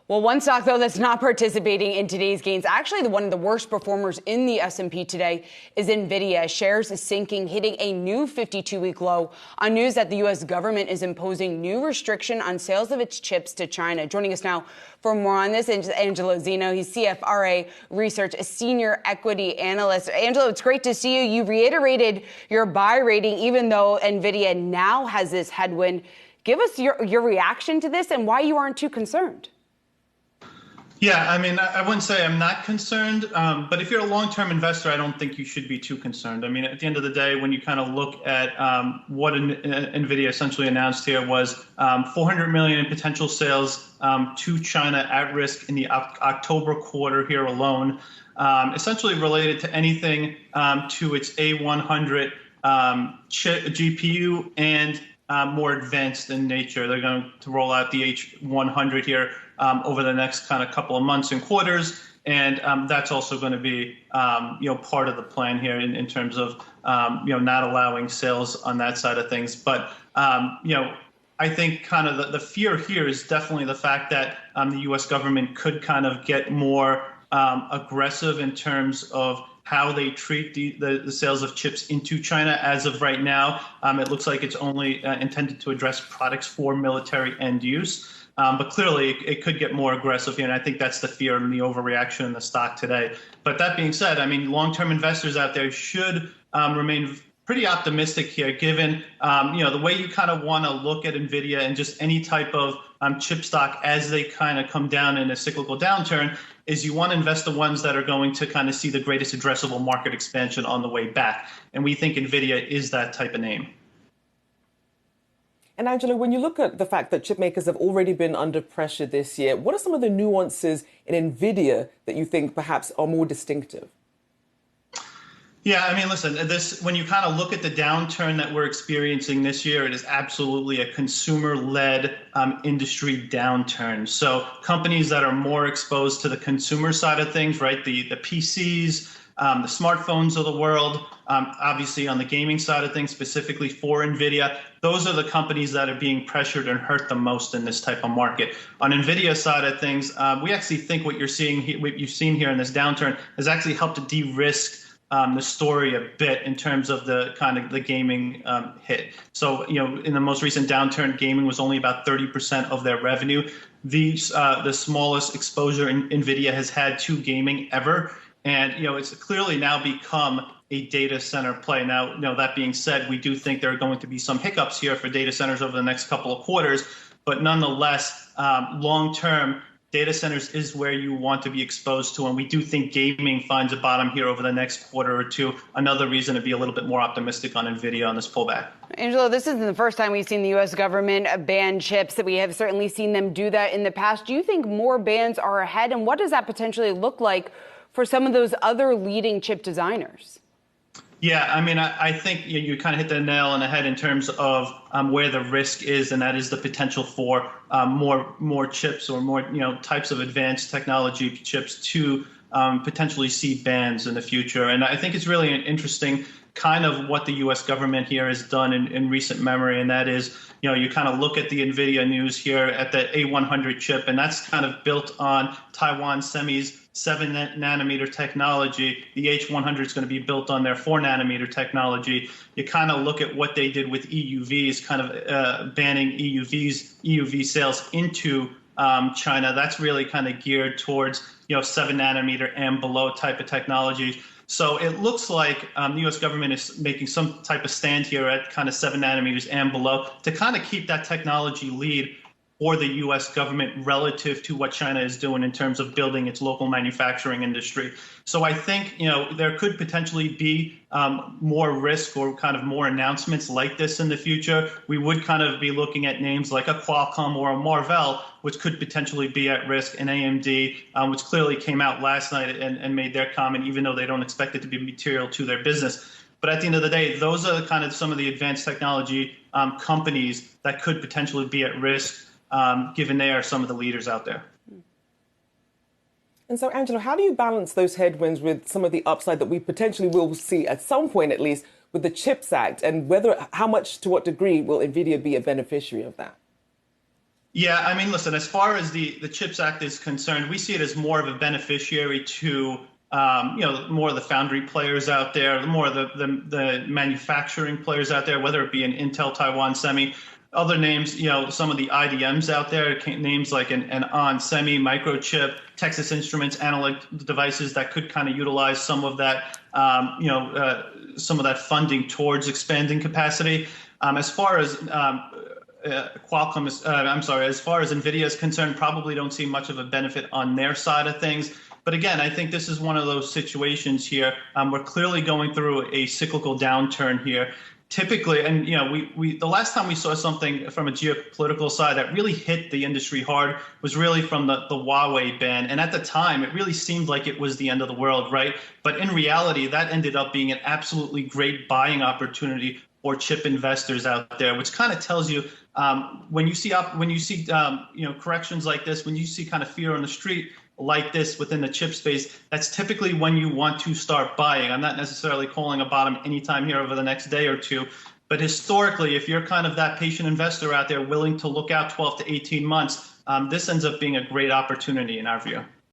Well, one stock, though, that's not participating in today's gains, actually one of the worst performers in the S&P today, is Nvidia. Shares is sinking, hitting a new 52-week low on news that the U.S. government is imposing new restriction on sales of its chips to China. Joining us now for more on this is Angelo Zino. He's CFRA Research, a senior equity analyst. Angelo, it's great to see you. You reiterated your buy rating, even though Nvidia now has this headwind. Give us your reaction to this and why you aren't too concerned. Yeah, I mean, I wouldn't say I'm not concerned, but if you're a long-term investor, I don't think you should be too concerned. I mean, at the end of the day, when you kind of look at what Nvidia essentially announced here was $400 million in potential sales to China at risk in the October quarter here alone, essentially related to anything to its A100 chip, GPU and more advanced in nature. They're going to roll out the H100 here over the next kind of couple of months and quarters, and that's also going to be part of the plan here in terms of not allowing sales on that side of things. But I think kind of the fear here is definitely the fact that the U.S. government could kind of get more aggressive in terms of how they treat the sales of chips into China. As of right now, it looks like it's only intended to address products for military end use. But clearly, it could get more aggressive here, and I think that's the fear and the overreaction in the stock today. But that being said, I mean, long-term investors out there should remain pretty optimistic here, given the way you kind of want to look at Nvidia and just any type of chip stock as they kind of come down in a cyclical downturn, is you want to invest the ones that are going to kind of see the greatest addressable market expansion on the way back. And we think Nvidia is that type of name. And Angelo, when you look at the fact that chip makers have already been under pressure this year, what are some of the nuances in Nvidia that you think perhaps are more distinctive? Yeah, I mean, listen, when you kind of look at the downturn that we're experiencing this year, it is absolutely a consumer-led industry downturn. So companies that are more exposed to the consumer side of things, right, the PCs, the smartphones of the world, obviously on the gaming side of things, specifically for Nvidia, those are the companies that are being pressured and hurt the most in this type of market. On Nvidia's side of things, we actually think what you've seen here in this downturn has actually helped to de-risk the story a bit in terms of the kind of the gaming hit. So, in the most recent downturn, gaming was only about 30% of their revenue. The smallest exposure Nvidia has had to gaming ever. And, it's clearly now become a data center play. Now, that being said, we do think there are going to be some hiccups here for data centers over the next couple of quarters. But nonetheless, long term, data centers is where you want to be exposed to. And we do think gaming finds a bottom here over the next quarter or two. Another reason to be a little bit more optimistic on Nvidia on this pullback. Angelo, this isn't the first time we've seen the U.S. government ban chips. That we have certainly seen them do that in the past. Do you think more bans are ahead? And what does that potentially look like for some of those other leading chip designers? Yeah, I mean, I think you kind of hit the nail on the head in terms of where the risk is, and that is the potential for more chips or more types of advanced technology chips to potentially see bans in the future. And I think it's really an interesting kind of what the U.S. government here has done in recent memory, and that is, you kind of look at the Nvidia news here at the A100 chip, and that's kind of built on Taiwan Semi's 7-nanometer technology. The H100 is going to be built on their 4-nanometer technology. You kind of look at what they did with EUVs, kind of banning EUV sales into China. That's really kind of geared towards 7-nanometer and below type of technology. So it looks like the U.S. government is making some type of stand here at kind of 7 nanometers and below to kind of keep that technology lead for the U.S. government relative to what China is doing in terms of building its local manufacturing industry. So I think, there could potentially be more risk or kind of more announcements like this in the future. We would kind of be looking at names like a Qualcomm or a Marvell, which could potentially be at risk, and AMD, which clearly came out last night and made their comment, even though they don't expect it to be material to their business. But at the end of the day, those are kind of some of the advanced technology companies that could potentially be at risk, given they are some of the leaders out there. And so, Angelo, how do you balance those headwinds with some of the upside that we potentially will see at some point, at least, with the CHIPS Act, and how much, to what degree, will Nvidia be a beneficiary of that? Yeah, I mean, listen, as far as the CHIPS Act is concerned, we see it as more of a beneficiary to, more of the foundry players out there, more of the manufacturing players out there, whether it be an Intel, Taiwan Semi, other names, some of the IDMs out there, names like an ON Semi, Microchip, Texas Instruments, analog devices that could kind of utilize some of that, some of that funding towards expanding capacity. As far as Qualcomm is, as far as Nvidia is concerned, probably don't see much of a benefit on their side of things. But again, I think this is one of those situations here. We're clearly going through a cyclical downturn here. Typically, and we the last time we saw something from a geopolitical side that really hit the industry hard was really from the Huawei ban. And at the time, it really seemed like it was the end of the world, right? But in reality, that ended up being an absolutely great buying opportunity for chip investors out there, which kind of tells you when you see corrections like this, when you see kind of fear on the street like this within the chip space, that's typically when you want to start buying. I'm not necessarily calling a bottom anytime here over the next day or two, but historically, if you're kind of that patient investor out there willing to look out 12 to 18 months, this ends up being a great opportunity in our view.